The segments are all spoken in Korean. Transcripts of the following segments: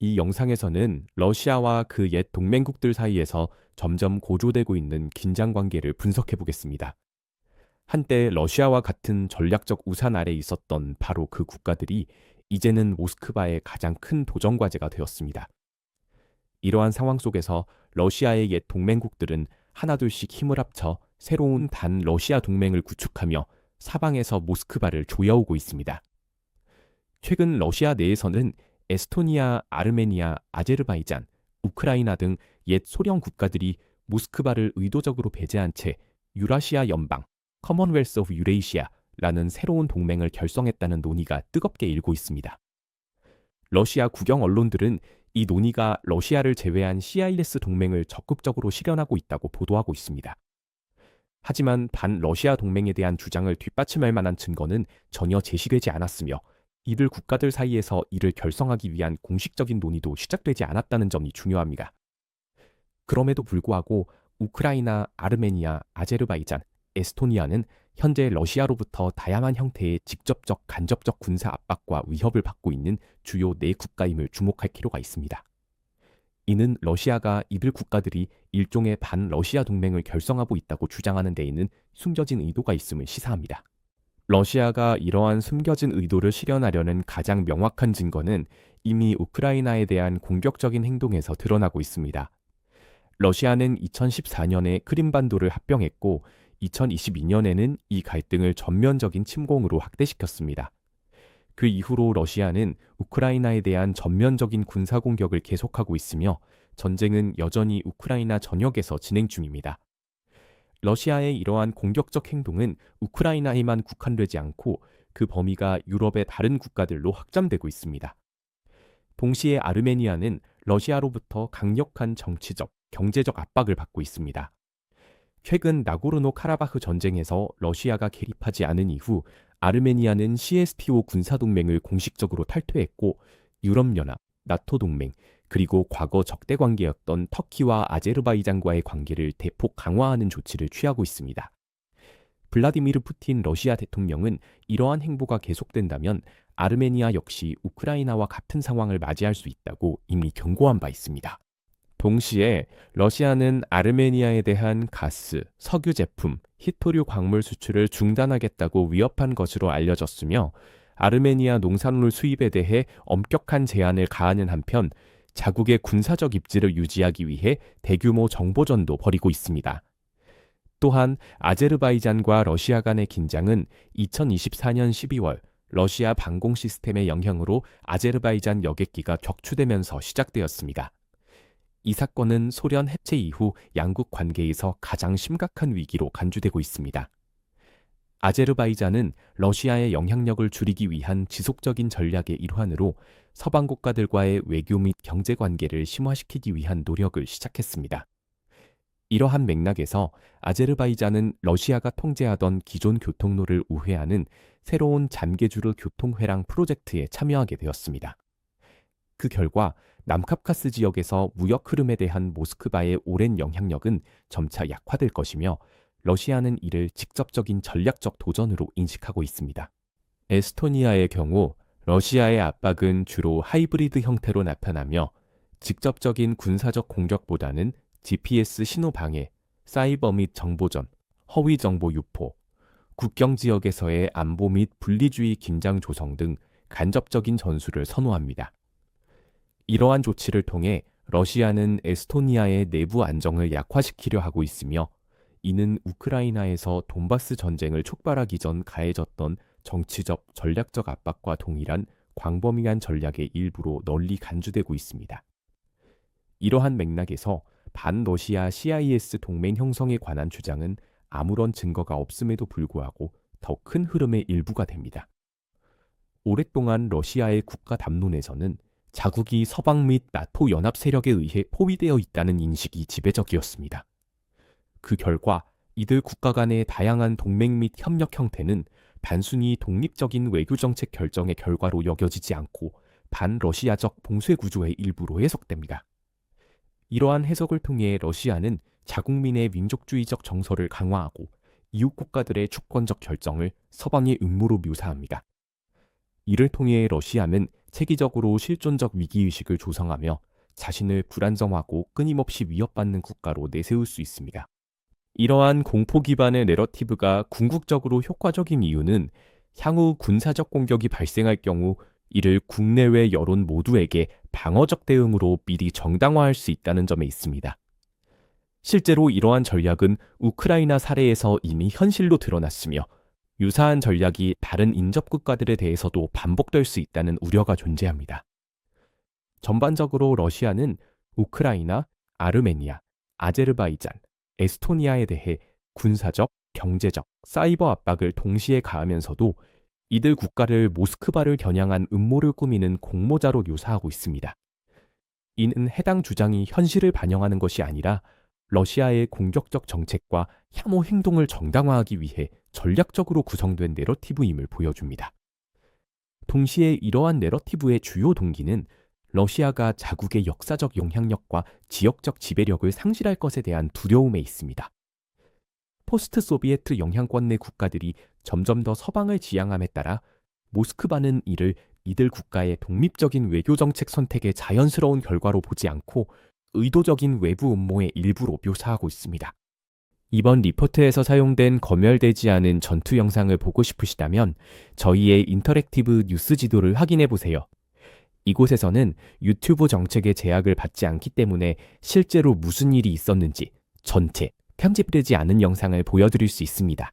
이 영상에서는 러시아와 그 옛 동맹국들 사이에서 점점 고조되고 있는 긴장 관계를 분석해 보겠습니다. 한때 러시아와 같은 전략적 우산 아래 있었던 바로 그 국가들이 이제는 모스크바의 가장 큰 도전 과제가 되었습니다. 이러한 상황 속에서 러시아의 옛 동맹국들은 하나둘씩 힘을 합쳐 새로운 반러시아 동맹을 구축하며 사방에서 모스크바를 조여오고 있습니다. 최근 러시아 내에서는 에스토니아, 아르메니아, 아제르바이잔, 우크라이나 등 옛 소련 국가들이 모스크바를 의도적으로 배제한 채 유라시아 연방, 커먼웰스 오브 유레이시아라는 새로운 동맹을 결성했다는 논의가 뜨겁게 일고 있습니다. 러시아 국영 언론들은 이 논의가 러시아를 제외한 CIS 동맹을 적극적으로 실현하고 있다고 보도하고 있습니다. 하지만 반러시아 동맹에 대한 주장을 뒷받침할 만한 증거는 전혀 제시되지 않았으며 이들 국가들 사이에서 이를 결성하기 위한 공식적인 논의도 시작되지 않았다는 점이 중요합니다. 그럼에도 불구하고 우크라이나, 아르메니아, 아제르바이잔, 에스토니아는 현재 러시아로부터 다양한 형태의 직접적, 간접적 군사 압박과 위협을 받고 있는 주요 네 국가임을 주목할 필요가 있습니다. 이는 러시아가 이들 국가들이 일종의 반러시아 동맹을 결성하고 있다고 주장하는 데에는 숨겨진 의도가 있음을 시사합니다. 러시아가 이러한 숨겨진 의도를 실현하려는 가장 명확한 증거는 이미 우크라이나에 대한 공격적인 행동에서 드러나고 있습니다. 러시아는 2014년에 크림반도를 합병했고 2022년에는 이 갈등을 전면적인 침공으로 확대시켰습니다. 그 이후로 러시아는 우크라이나에 대한 전면적인 군사 공격을 계속하고 있으며 전쟁은 여전히 우크라이나 전역에서 진행 중입니다. 러시아의 이러한 공격적 행동은 우크라이나에만 국한되지 않고 그 범위가 유럽의 다른 국가들로 확장되고 있습니다. 동시에 아르메니아는 러시아로부터 강력한 정치적, 경제적 압박을 받고 있습니다. 최근 나고르노 카라바흐 전쟁에서 러시아가 개입하지 않은 이후 아르메니아는 CSTO 군사동맹을 공식적으로 탈퇴했고 유럽연합, 나토 동맹, 그리고 과거 적대 관계였던 터키와 아제르바이잔과의 관계를 대폭 강화하는 조치를 취하고 있습니다. 블라디미르 푸틴 러시아 대통령은 이러한 행보가 계속된다면 아르메니아 역시 우크라이나와 같은 상황을 맞이할 수 있다고 이미 경고한 바 있습니다. 동시에 러시아는 아르메니아에 대한 가스, 석유 제품, 히토류 광물 수출을 중단하겠다고 위협한 것으로 알려졌으며 아르메니아 농산물 수입에 대해 엄격한 제한을 가하는 한편 자국의 군사적 입지를 유지하기 위해 대규모 정보전도 벌이고 있습니다. 또한 아제르바이잔과 러시아 간의 긴장은 2024년 12월 러시아 방공 시스템의 영향으로 아제르바이잔 여객기가 격추되면서 시작되었습니다. 이 사건은 소련 해체 이후 양국 관계에서 가장 심각한 위기로 간주되고 있습니다. 아제르바이잔은 러시아의 영향력을 줄이기 위한 지속적인 전략의 일환으로 서방 국가들과의 외교 및 경제 관계를 심화시키기 위한 노력을 시작했습니다. 이러한 맥락에서 아제르바이잔은 러시아가 통제하던 기존 교통로를 우회하는 새로운 잔개주르 교통회랑 프로젝트에 참여하게 되었습니다. 그 결과 남카프카스 지역에서 무역 흐름에 대한 모스크바의 오랜 영향력은 점차 약화될 것이며 러시아는 이를 직접적인 전략적 도전으로 인식하고 있습니다. 에스토니아의 경우 러시아의 압박은 주로 하이브리드 형태로 나타나며 직접적인 군사적 공격보다는 GPS 신호 방해, 사이버 및 정보전, 허위 정보 유포, 국경 지역에서의 안보 및 분리주의 긴장 조성 등 간접적인 전술을 선호합니다. 이러한 조치를 통해 러시아는 에스토니아의 내부 안정을 약화시키려 하고 있으며 이는 우크라이나에서 돈바스 전쟁을 촉발하기 전 가해졌던 정치적, 전략적 압박과 동일한 광범위한 전략의 일부로 널리 간주되고 있습니다. 이러한 맥락에서 반러시아 CIS 동맹 형성에 관한 주장은 아무런 증거가 없음에도 불구하고 더 큰 흐름의 일부가 됩니다. 오랫동안 러시아의 국가 담론에서는 자국이 서방 및 나토 연합 세력에 의해 포위되어 있다는 인식이 지배적이었습니다. 그 결과 이들 국가 간의 다양한 동맹 및 협력 형태는 단순히 독립적인 외교정책 결정의 결과로 여겨지지 않고 반러시아적 봉쇄 구조의 일부로 해석됩니다. 이러한 해석을 통해 러시아는 자국민의 민족주의적 정서를 강화하고 이웃 국가들의 주권적 결정을 서방의 음모로 묘사합니다. 이를 통해 러시아는 체계적으로 실존적 위기의식을 조성하며 자신을 불안정하고 끊임없이 위협받는 국가로 내세울 수 있습니다. 이러한 공포 기반의 내러티브가 궁극적으로 효과적인 이유는 향후 군사적 공격이 발생할 경우 이를 국내외 여론 모두에게 방어적 대응으로 미리 정당화할 수 있다는 점에 있습니다. 실제로 이러한 전략은 우크라이나 사례에서 이미 현실로 드러났으며 유사한 전략이 다른 인접 국가들에 대해서도 반복될 수 있다는 우려가 존재합니다. 전반적으로 러시아는 우크라이나, 아르메니아, 아제르바이잔, 에스토니아에 대해 군사적, 경제적, 사이버 압박을 동시에 가하면서도 이들 국가를 모스크바를 겨냥한 음모를 꾸미는 공모자로 묘사하고 있습니다. 이는 해당 주장이 현실을 반영하는 것이 아니라 러시아의 공격적 정책과 혐오 행동을 정당화하기 위해 전략적으로 구성된 내러티브임을 보여줍니다. 동시에 이러한 내러티브의 주요 동기는 러시아가 자국의 역사적 영향력과 지역적 지배력을 상실할 것에 대한 두려움에 있습니다. 포스트 소비에트 영향권 내 국가들이 점점 더 서방을 지향함에 따라 모스크바는 이를 이들 국가의 독립적인 외교정책 선택의 자연스러운 결과로 보지 않고 의도적인 외부 음모의 일부로 묘사하고 있습니다. 이번 리포트에서 사용된 검열되지 않은 전투 영상을 보고 싶으시다면 저희의 인터랙티브 뉴스 지도를 확인해 보세요. 이곳에서는 유튜브 정책의 제약을 받지 않기 때문에 실제로 무슨 일이 있었는지 전체 편집되지 않은 영상을 보여드릴 수 있습니다.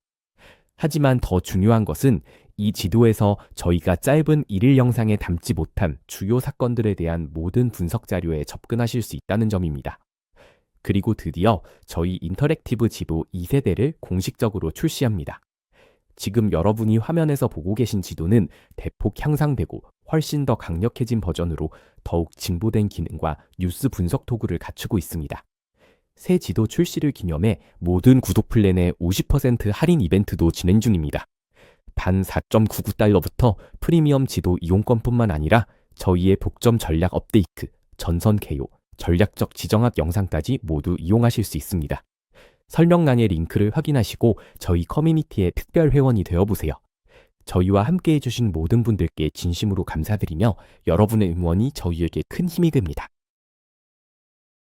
하지만 더 중요한 것은 이 지도에서 저희가 짧은 1일 영상에 담지 못한 주요 사건들에 대한 모든 분석 자료에 접근하실 수 있다는 점입니다. 그리고 드디어 저희 인터랙티브 지도 2세대를 공식적으로 출시합니다. 지금 여러분이 화면에서 보고 계신 지도는 대폭 향상되고 훨씬 더 강력해진 버전으로 더욱 진보된 기능과 뉴스 분석 도구를 갖추고 있습니다. 새 지도 출시를 기념해 모든 구독 플랜의 50% 할인 이벤트도 진행 중입니다. 단 4.99달러부터 프리미엄 지도 이용권뿐만 아니라 저희의 독점 전략 업데이트, 전선 개요, 전략적 지정학 영상까지 모두 이용하실 수 있습니다. 설명란의 링크를 확인하시고 저희 커뮤니티의 특별 회원이 되어보세요. 저희와 함께 해주신 모든 분들께 진심으로 감사드리며 여러분의 응원이 저희에게 큰 힘이 됩니다.